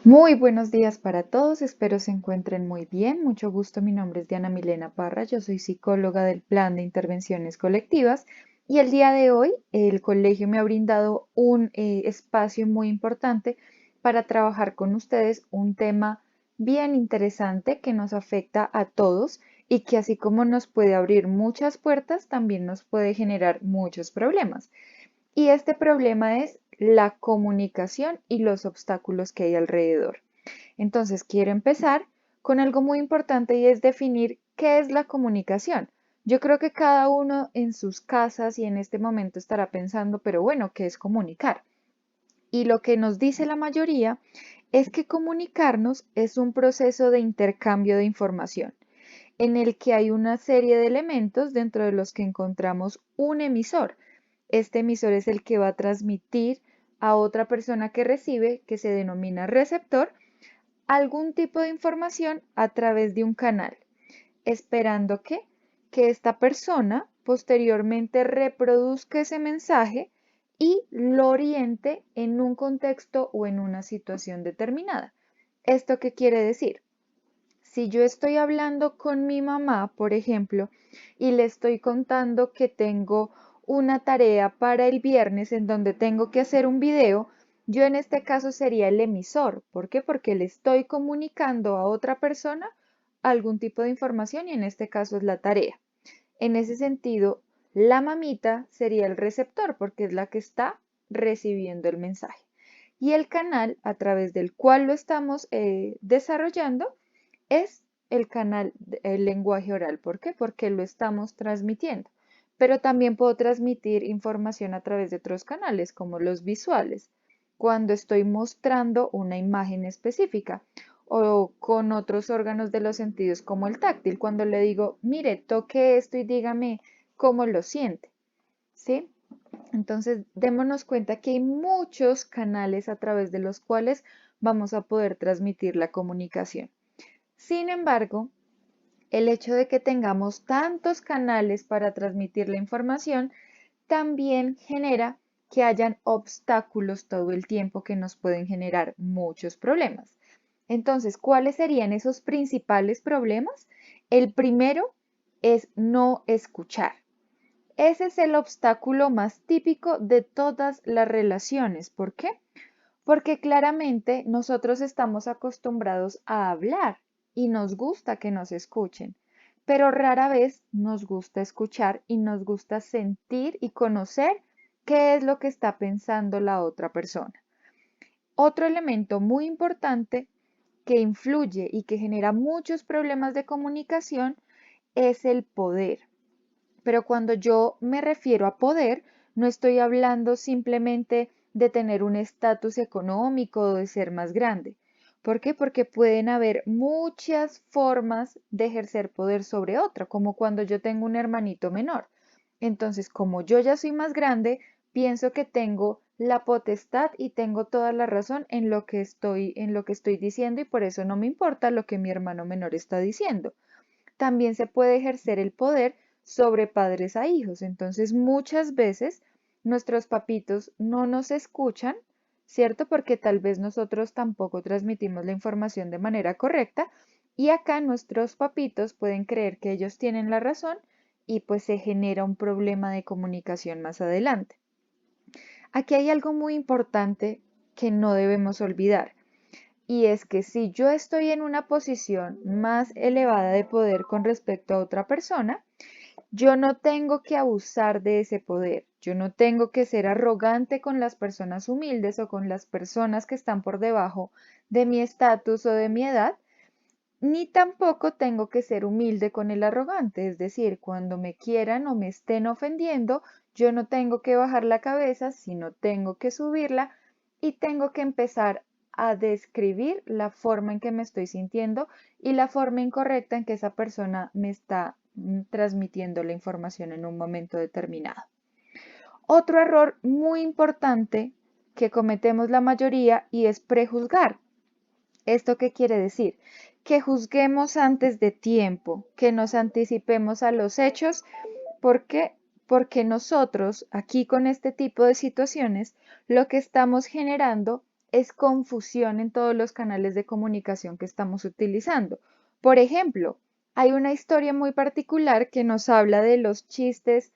Muy buenos días para todos, espero se encuentren muy bien. Mucho gusto, mi nombre es Diana Milena Parra, yo soy psicóloga del Plan de Intervenciones Colectivas y el día de hoy el colegio me ha brindado un espacio muy importante para trabajar con ustedes un tema bien interesante que nos afecta a todos y que así como nos puede abrir muchas puertas, también nos puede generar muchos problemas. Y este problema es la comunicación y los obstáculos que hay alrededor. Entonces, quiero empezar con algo muy importante y es definir qué es la comunicación. Yo creo que cada uno en sus casas y en este momento estará pensando, pero bueno, ¿qué es comunicar? Y lo que nos dice la mayoría es que comunicarnos es un proceso de intercambio de información en el que hay una serie de elementos dentro de los que encontramos un emisor. Este emisor es el que va a transmitir a otra persona que recibe, que se denomina receptor, algún tipo de información a través de un canal, esperando que esta persona posteriormente reproduzca ese mensaje y lo oriente en un contexto o en una situación determinada. ¿Esto qué quiere decir? Si yo estoy hablando con mi mamá, por ejemplo, y le estoy contando que tengo una tarea para el viernes en donde tengo que hacer un video, yo en este caso sería el emisor. ¿Por qué? Porque le estoy comunicando a otra persona algún tipo de información y en este caso es la tarea. En ese sentido, la mamita sería el receptor porque es la que está recibiendo el mensaje. Y el canal a través del cual lo estamos desarrollando es el canal, el lenguaje oral. ¿Por qué? Porque lo estamos transmitiendo. Pero también puedo transmitir información a través de otros canales, como los visuales, cuando estoy mostrando una imagen específica, o con otros órganos de los sentidos, como el táctil, cuando le digo, mire, toque esto y dígame cómo lo siente, ¿sí? Entonces, démonos cuenta que hay muchos canales a través de los cuales vamos a poder transmitir la comunicación. Sin embargo, el hecho de que tengamos tantos canales para transmitir la información también genera que hayan obstáculos todo el tiempo que nos pueden generar muchos problemas. Entonces, ¿cuáles serían esos principales problemas? El primero es no escuchar. Ese es el obstáculo más típico de todas las relaciones. ¿Por qué? Porque claramente nosotros estamos acostumbrados a hablar y nos gusta que nos escuchen, pero rara vez nos gusta escuchar y nos gusta sentir y conocer qué es lo que está pensando la otra persona. Otro elemento muy importante que influye y que genera muchos problemas de comunicación es el poder. Pero cuando yo me refiero a poder, no estoy hablando simplemente de tener un estatus económico o de ser más grande. ¿Por qué? Porque pueden haber muchas formas de ejercer poder sobre otro, como cuando yo tengo un hermanito menor. Entonces, como yo ya soy más grande, pienso que tengo la potestad y tengo toda la razón en lo que estoy diciendo y por eso no me importa lo que mi hermano menor está diciendo. También se puede ejercer el poder sobre padres a hijos. Entonces, muchas veces nuestros papitos no nos escuchan, ¿cierto? Porque tal vez nosotros tampoco transmitimos la información de manera correcta y acá nuestros papitos pueden creer que ellos tienen la razón y pues se genera un problema de comunicación más adelante. Aquí hay algo muy importante que no debemos olvidar. Y es que si yo estoy en una posición más elevada de poder con respecto a otra persona, yo no tengo que abusar de ese poder. Yo no tengo que ser arrogante con las personas humildes o con las personas que están por debajo de mi estatus o de mi edad, ni tampoco tengo que ser humilde con el arrogante. Es decir, cuando me quieran o me estén ofendiendo, yo no tengo que bajar la cabeza, sino tengo que subirla y tengo que empezar a describir la forma en que me estoy sintiendo y la forma incorrecta en que esa persona me está transmitiendo la información en un momento determinado. Otro error muy importante que cometemos la mayoría y es prejuzgar. ¿Esto qué quiere decir? Que juzguemos antes de tiempo, que nos anticipemos a los hechos. ¿Por qué? Porque nosotros aquí con este tipo de situaciones lo que estamos generando es confusión en todos los canales de comunicación que estamos utilizando. Por ejemplo, hay una historia muy particular que nos habla de los chistes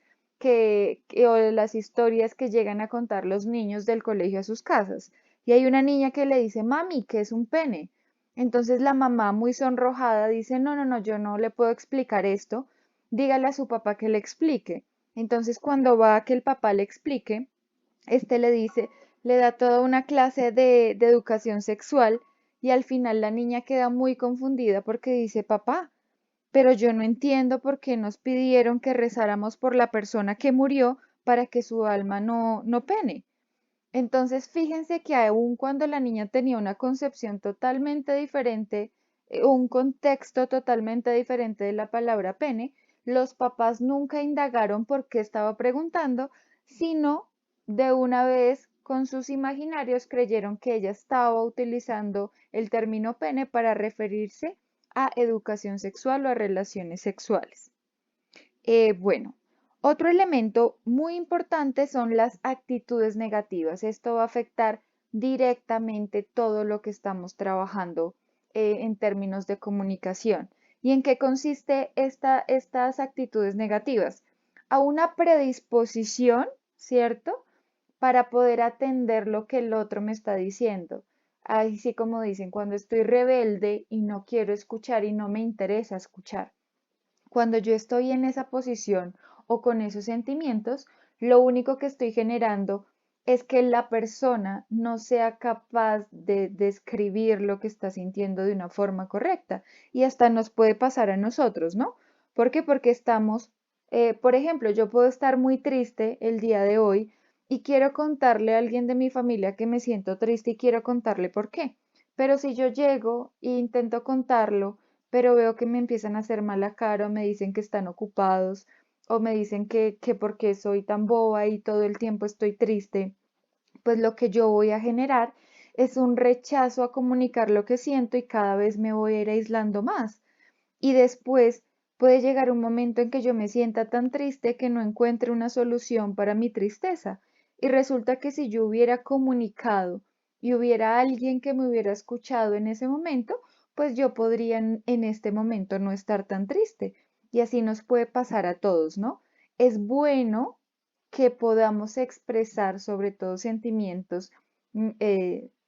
o de las historias que llegan a contar los niños del colegio a sus casas. Y hay una niña que le dice, mami, ¿qué es un pene? Entonces la mamá, muy sonrojada, dice, no, no, no, yo no le puedo explicar esto, dígale a su papá que le explique. Entonces cuando va a que el papá le explique, este le dice, le da toda una clase de educación sexual y al final la niña queda muy confundida porque dice, papá, pero yo no entiendo por qué nos pidieron que rezáramos por la persona que murió para que su alma no pene. Entonces, fíjense que aun cuando la niña tenía una concepción totalmente diferente, un contexto totalmente diferente de la palabra pene, los papás nunca indagaron por qué estaba preguntando, sino de una vez con sus imaginarios creyeron que ella estaba utilizando el término pene para referirse a educación sexual o a relaciones sexuales. Bueno, otro elemento muy importante son las actitudes negativas. Esto va a afectar directamente todo lo que estamos trabajando en términos de comunicación. ¿Y en qué consiste estas actitudes negativas? A una predisposición, ¿cierto? Para poder atender lo que el otro me está diciendo. Así como dicen, cuando estoy rebelde y no quiero escuchar y no me interesa escuchar. Cuando yo estoy en esa posición o con esos sentimientos, lo único que estoy generando es que la persona no sea capaz de describir lo que está sintiendo de una forma correcta. Y hasta nos puede pasar a nosotros, ¿no? ¿Por qué? Porque estamos, por ejemplo, yo puedo estar muy triste el día de hoy y quiero contarle a alguien de mi familia que me siento triste y quiero contarle por qué. Pero si yo llego e intento contarlo, pero veo que me empiezan a hacer mala cara o me dicen que están ocupados o me dicen que por qué soy tan boba y todo el tiempo estoy triste, pues lo que yo voy a generar es un rechazo a comunicar lo que siento y cada vez me voy a ir aislando más. Y después puede llegar un momento en que yo me sienta tan triste que no encuentre una solución para mi tristeza. Y resulta que si yo hubiera comunicado y hubiera alguien que me hubiera escuchado en ese momento, pues yo podría en este momento no estar tan triste. Y así nos puede pasar a todos, ¿no? Es bueno que podamos expresar sobre todo sentimientos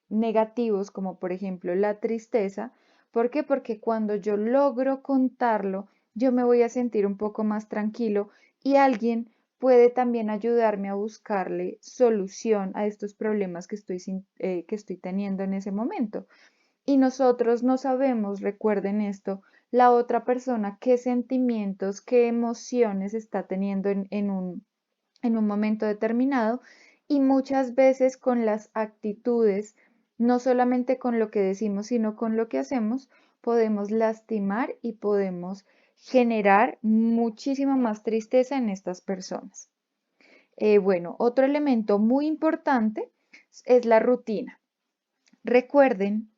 negativos, como por ejemplo la tristeza. ¿Por qué? Porque cuando yo logro contarlo, yo me voy a sentir un poco más tranquilo y alguien puede también ayudarme a buscarle solución a estos problemas que estoy teniendo en ese momento. Y nosotros no sabemos, recuerden esto, la otra persona qué sentimientos, qué emociones está teniendo en un momento determinado y muchas veces con las actitudes, no solamente con lo que decimos, sino con lo que hacemos, podemos lastimar y podemos generar muchísima más tristeza en estas personas. Bueno, otro elemento muy importante es la rutina. Recuerden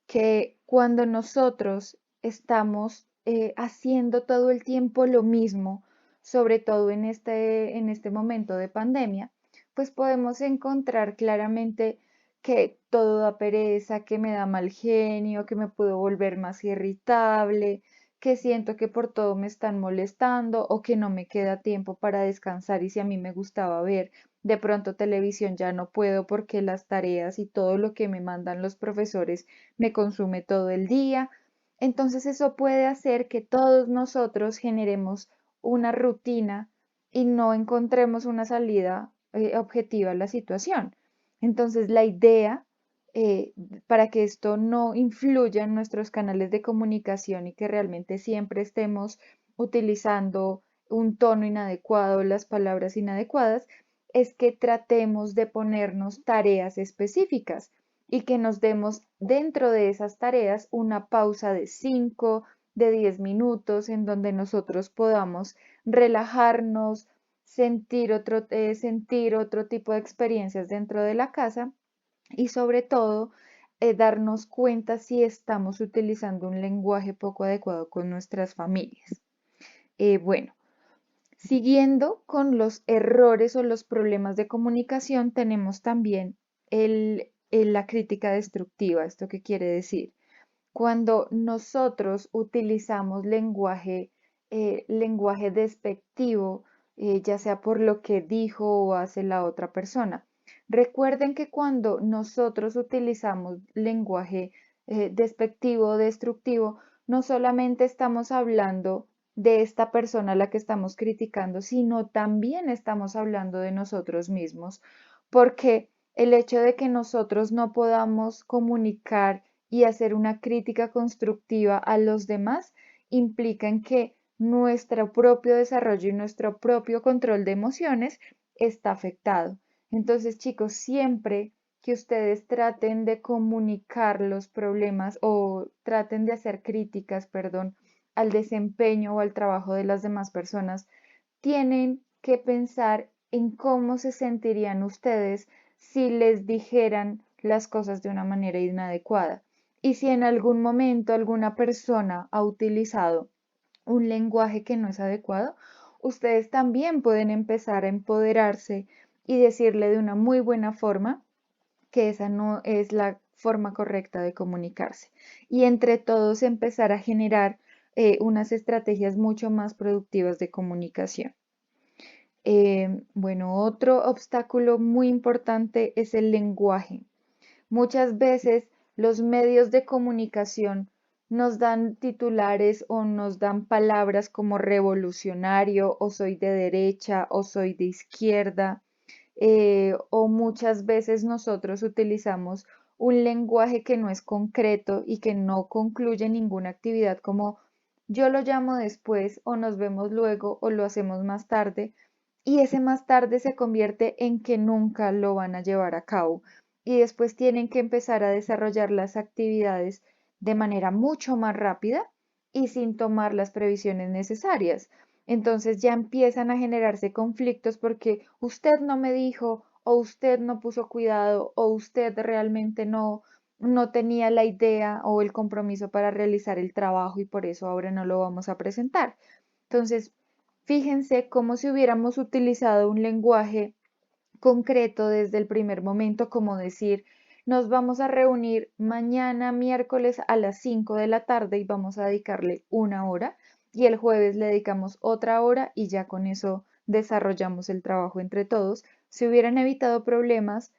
que cuando nosotros estamos haciendo todo el tiempo lo mismo, sobre todo en este momento de pandemia, pues podemos encontrar claramente que todo da pereza, que me da mal genio, que me puedo volver más irritable, que siento que por todo me están molestando o que no me queda tiempo para descansar y si a mí me gustaba ver de pronto televisión ya no puedo porque las tareas y todo lo que me mandan los profesores me consume todo el día. Entonces eso puede hacer que todos nosotros generemos una rutina y no encontremos una salida objetiva a la situación. Entonces la idea eh, para que esto no influya en nuestros canales de comunicación y que realmente siempre estemos utilizando un tono inadecuado, las palabras inadecuadas, es que tratemos de ponernos tareas específicas y que nos demos dentro de esas tareas una pausa de 5, de 10 minutos en donde nosotros podamos relajarnos, sentir otro tipo de experiencias dentro de la casa y sobre todo darnos cuenta si estamos utilizando un lenguaje poco adecuado con nuestras familias. Bueno, siguiendo con los errores o los problemas de comunicación, tenemos también la crítica destructiva. ¿Esto qué quiere decir? Cuando nosotros utilizamos lenguaje despectivo, ya sea por lo que dijo o hace la otra persona. Recuerden que cuando nosotros utilizamos lenguaje despectivo o destructivo, no solamente estamos hablando de esta persona a la que estamos criticando, sino también estamos hablando de nosotros mismos, porque el hecho de que nosotros no podamos comunicar y hacer una crítica constructiva a los demás implica en que nuestro propio desarrollo y nuestro propio control de emociones está afectado. Entonces, chicos, siempre que ustedes traten de comunicar los problemas o traten de hacer críticas, perdón, al desempeño o al trabajo de las demás personas, tienen que pensar en cómo se sentirían ustedes si les dijeran las cosas de una manera inadecuada. Y si en algún momento alguna persona ha utilizado un lenguaje que no es adecuado, ustedes también pueden empezar a empoderarse y decirle de una muy buena forma que esa no es la forma correcta de comunicarse. Y entre todos empezar a generar unas estrategias mucho más productivas de comunicación. Bueno, otro obstáculo muy importante es el lenguaje. Muchas veces los medios de comunicación nos dan titulares o nos dan palabras como revolucionario o soy de derecha o soy de izquierda, o muchas veces nosotros utilizamos un lenguaje que no es concreto y que no concluye ninguna actividad como yo lo llamo después o nos vemos luego o lo hacemos más tarde, y ese más tarde se convierte en que nunca lo van a llevar a cabo y después tienen que empezar a desarrollar las actividades de manera mucho más rápida y sin tomar las previsiones necesarias. Entonces ya empiezan a generarse conflictos porque usted no me dijo o usted no puso cuidado o usted realmente no tenía la idea o el compromiso para realizar el trabajo y por eso ahora no lo vamos a presentar. Entonces, fíjense como si hubiéramos utilizado un lenguaje concreto desde el primer momento, como decir, nos vamos a reunir mañana miércoles a las 5 de la tarde y vamos a dedicarle una hora y el jueves le dedicamos otra hora y ya con eso desarrollamos el trabajo entre todos. Si hubieran evitado problemas,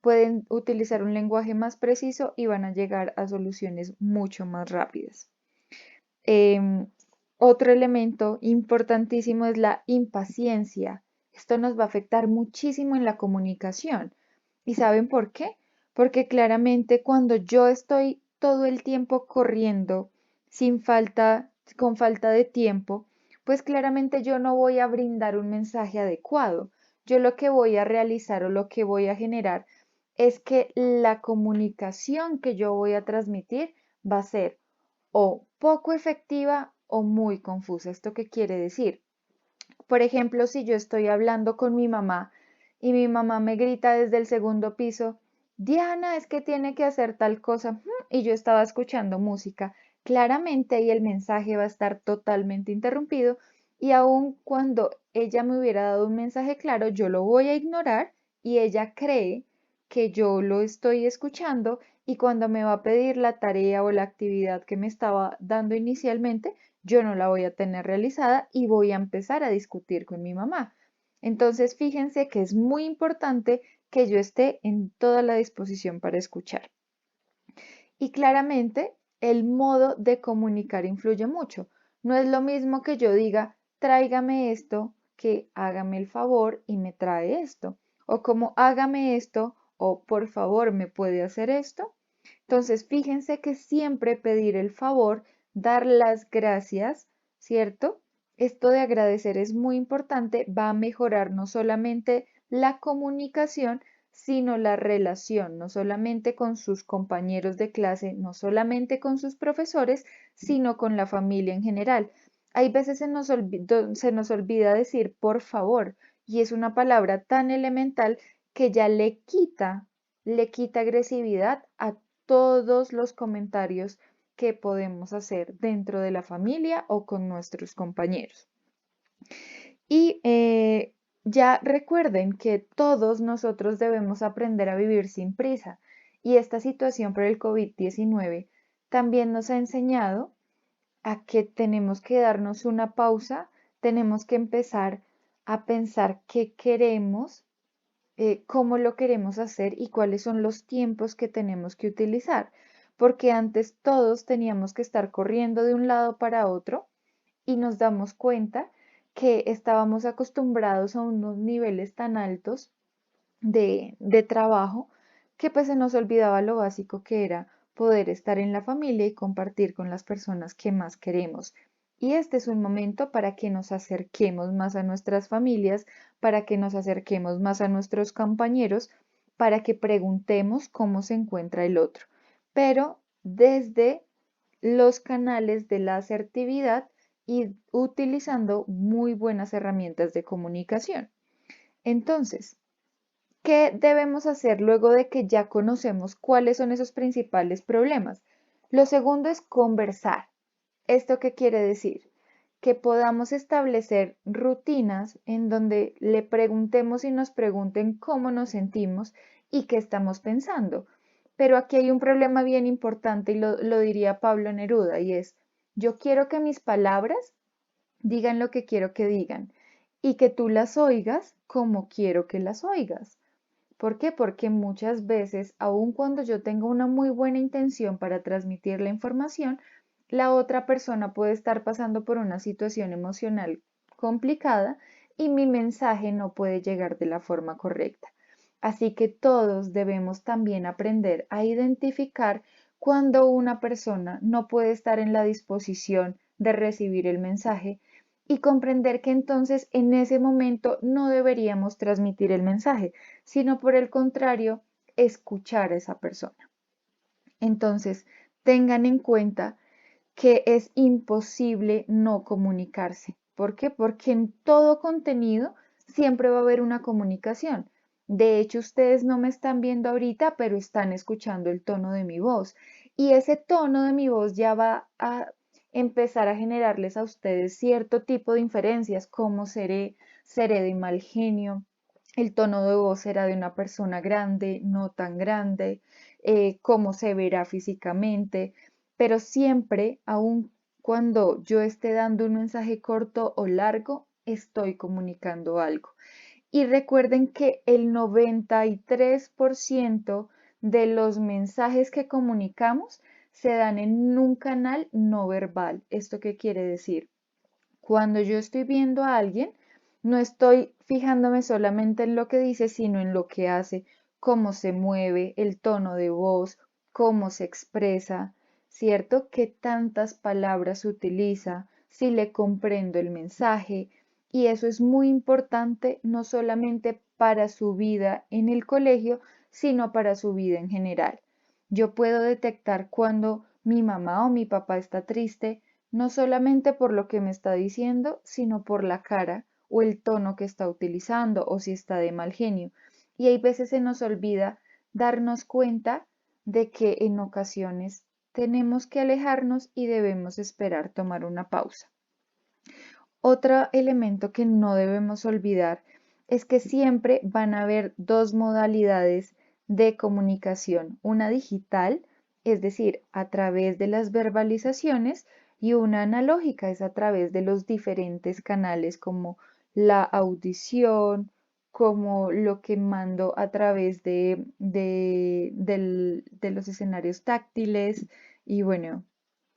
pueden utilizar un lenguaje más preciso y van a llegar a soluciones mucho más rápidas. Em, Otro elemento importantísimo es la impaciencia. Esto nos va a afectar muchísimo en la comunicación. ¿Y saben por qué? Porque claramente cuando yo estoy todo el tiempo corriendo con falta de tiempo, pues claramente yo no voy a brindar un mensaje adecuado. Yo lo que voy a realizar o lo que voy a generar es que la comunicación que yo voy a transmitir va a ser o poco efectiva o muy confusa. ¿Esto qué quiere decir? Por ejemplo, si yo estoy hablando con mi mamá y mi mamá me grita desde el segundo piso, Diana, es que tiene que hacer tal cosa, y yo estaba escuchando música, claramente ahí el mensaje va a estar totalmente interrumpido y aun cuando ella me hubiera dado un mensaje claro, yo lo voy a ignorar y ella cree que yo lo estoy escuchando y cuando me va a pedir la tarea o la actividad que me estaba dando inicialmente, yo no la voy a tener realizada y voy a empezar a discutir con mi mamá. Entonces, fíjense que es muy importante que yo esté en toda la disposición para escuchar. Y claramente, el modo de comunicar influye mucho. No es lo mismo que yo diga, tráigame esto, que hágame el favor y me trae esto. O como hágame esto, o por favor, ¿me puede hacer esto? Entonces, fíjense que siempre pedir el favor, dar las gracias, ¿cierto? Esto de agradecer es muy importante, va a mejorar no solamente la comunicación, sino la relación, no solamente con sus compañeros de clase, no solamente con sus profesores, sino con la familia en general. Hay veces se nos olvida decir por favor, y es una palabra tan elemental que ya le quita agresividad a todos los comentarios que podemos hacer dentro de la familia o con nuestros compañeros. Y ya recuerden que todos nosotros debemos aprender a vivir sin prisa Y esta situación por el COVID-19 también nos ha enseñado a que tenemos que darnos una pausa, tenemos que empezar a pensar qué queremos, cómo lo queremos hacer y cuáles son los tiempos que tenemos que utilizar. Porque antes todos teníamos que estar corriendo de un lado para otro y nos damos cuenta que estábamos acostumbrados a unos niveles tan altos de trabajo que pues se nos olvidaba lo básico que era poder estar en la familia y compartir con las personas que más queremos. Y este es un momento para que nos acerquemos más a nuestras familias, para que nos acerquemos más a nuestros compañeros, para que preguntemos cómo se encuentra el otro, pero desde los canales de la asertividad y utilizando muy buenas herramientas de comunicación. Entonces, ¿qué debemos hacer luego de que ya conocemos cuáles son esos principales problemas? Lo segundo es conversar. ¿Esto qué quiere decir? Que podamos establecer rutinas en donde le preguntemos y nos pregunten cómo nos sentimos y qué estamos pensando. Pero aquí hay un problema bien importante y lo diría Pablo Neruda y es, yo quiero que mis palabras digan lo que quiero que digan y que tú las oigas como quiero que las oigas. ¿Por qué? Porque muchas veces, aun cuando yo tengo una muy buena intención para transmitir la información, la otra persona puede estar pasando por una situación emocional complicada y mi mensaje no puede llegar de la forma correcta. Así que todos debemos también aprender a identificar cuando una persona no puede estar en la disposición de recibir el mensaje y comprender que entonces en ese momento no deberíamos transmitir el mensaje, sino por el contrario, escuchar a esa persona. Entonces, tengan en cuenta que es imposible no comunicarse. ¿Por qué? Porque en todo contenido siempre va a haber una comunicación. De hecho, ustedes no me están viendo ahorita, pero están escuchando el tono de mi voz. Y ese tono de mi voz ya va a empezar a generarles a ustedes cierto tipo de inferencias, como seré de mal genio, el tono de voz será de una persona grande, no tan grande, cómo se verá físicamente, pero siempre, aun cuando yo esté dando un mensaje corto o largo, estoy comunicando algo. Y recuerden que el 93% de los mensajes que comunicamos se dan en un canal no verbal. ¿Esto qué quiere decir? Cuando yo estoy viendo a alguien, no estoy fijándome solamente en lo que dice, sino en lo que hace, cómo se mueve, el tono de voz, cómo se expresa, ¿cierto? ¿Qué tantas palabras utiliza? Si le comprendo el mensaje. Y eso es muy importante no solamente para su vida en el colegio, sino para su vida en general. Yo puedo detectar cuando mi mamá o mi papá está triste no solamente por lo que me está diciendo, sino por la cara o el tono que está utilizando o si está de mal genio. Y hay veces se nos olvida darnos cuenta de que en ocasiones tenemos que alejarnos y debemos esperar tomar una pausa. Otro elemento que no debemos olvidar es que siempre van a haber dos modalidades de comunicación, una digital, es decir, a través de las verbalizaciones, y una analógica, es a través de los diferentes canales como la audición, como lo que mando a través de los escenarios táctiles y bueno,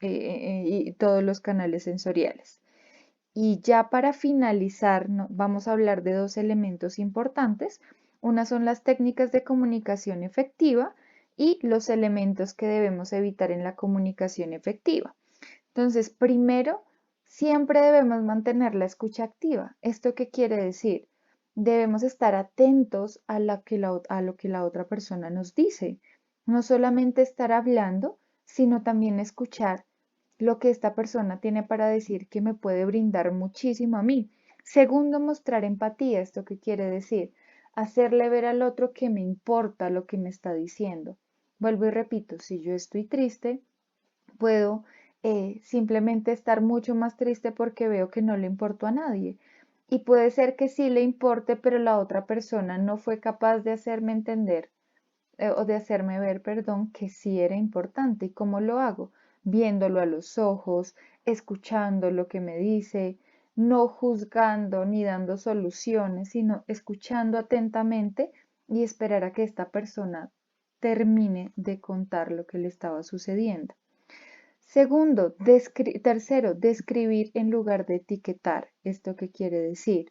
y todos los canales sensoriales. Y ya para finalizar, vamos a hablar de dos elementos importantes. Una son las técnicas de comunicación efectiva y los elementos que debemos evitar en la comunicación efectiva. Entonces, primero, siempre debemos mantener la escucha activa. ¿Esto qué quiere decir? Debemos estar atentos a lo que la otra persona nos dice. No solamente estar hablando, sino también escuchar lo que esta persona tiene para decir que me puede brindar muchísimo a mí. Segundo, mostrar empatía. ¿Esto qué quiere decir? Hacerle ver al otro que me importa lo que me está diciendo. Vuelvo y repito, si yo estoy triste, puedo simplemente estar mucho más triste porque veo que no le importó a nadie. Y puede ser que sí le importe, pero la otra persona no fue capaz de hacerme entender o de hacerme ver, perdón, que sí era importante. ¿Y cómo lo hago? Viéndolo a los ojos, escuchando lo que me dice, no juzgando ni dando soluciones, sino escuchando atentamente y esperar a que esta persona termine de contar lo que le estaba sucediendo. Segundo, tercero, describir en lugar de etiquetar. ¿Esto qué quiere decir?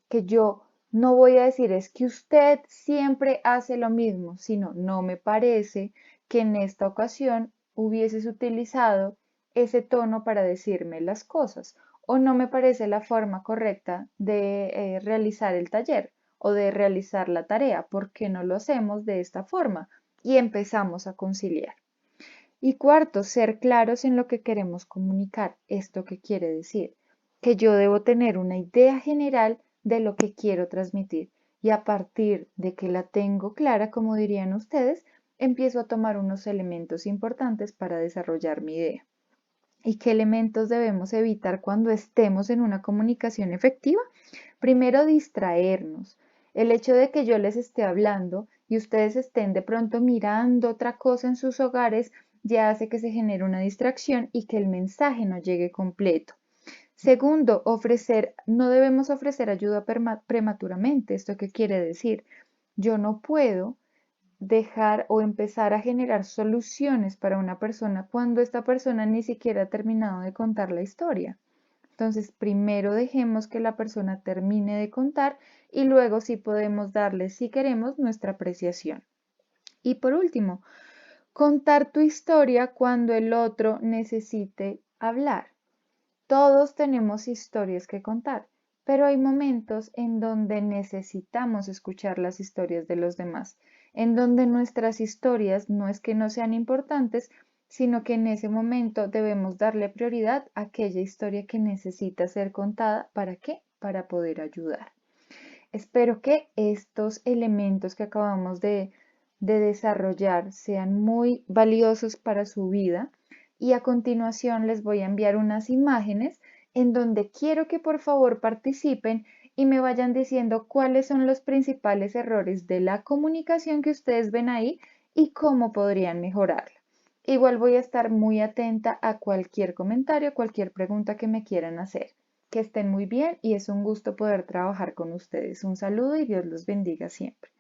Que yo no voy a decir es que usted siempre hace lo mismo, sino no me parece que en esta ocasión hubieses utilizado ese tono para decirme las cosas o no me parece la forma correcta de realizar el taller o de realizar la tarea. ¿Por qué no lo hacemos de esta forma? Y empezamos a conciliar. Y cuarto, ser claros en lo que queremos comunicar. ¿Esto qué quiere decir? Que yo debo tener una idea general de lo que quiero transmitir y a partir de que la tengo clara, como dirían ustedes, empiezo a tomar unos elementos importantes para desarrollar mi idea. ¿Y qué elementos debemos evitar cuando estemos en una comunicación efectiva? Primero, distraernos. El hecho de que yo les esté hablando y ustedes estén de pronto mirando otra cosa en sus hogares ya hace que se genere una distracción y que el mensaje no llegue completo. Segundo, no debemos ofrecer ayuda prematuramente. ¿Esto qué quiere decir? Yo no puedo dejar o empezar a generar soluciones para una persona cuando esta persona ni siquiera ha terminado de contar la historia. Entonces, primero dejemos que la persona termine de contar y luego sí podemos darle, si queremos, nuestra apreciación. Y por último, contar tu historia cuando el otro necesite hablar. Todos tenemos historias que contar, pero hay momentos en donde necesitamos escuchar las historias de los demás, en donde nuestras historias no es que no sean importantes, sino que en ese momento debemos darle prioridad a aquella historia que necesita ser contada. ¿Para qué? Para poder ayudar. Espero que estos elementos que acabamos de desarrollar sean muy valiosos para su vida y a continuación les voy a enviar unas imágenes en donde quiero que por favor participen y me vayan diciendo cuáles son los principales errores de la comunicación que ustedes ven ahí y cómo podrían mejorarla. Igual voy a estar muy atenta a cualquier comentario, cualquier pregunta que me quieran hacer. Que estén muy bien y es un gusto poder trabajar con ustedes. Un saludo y Dios los bendiga siempre.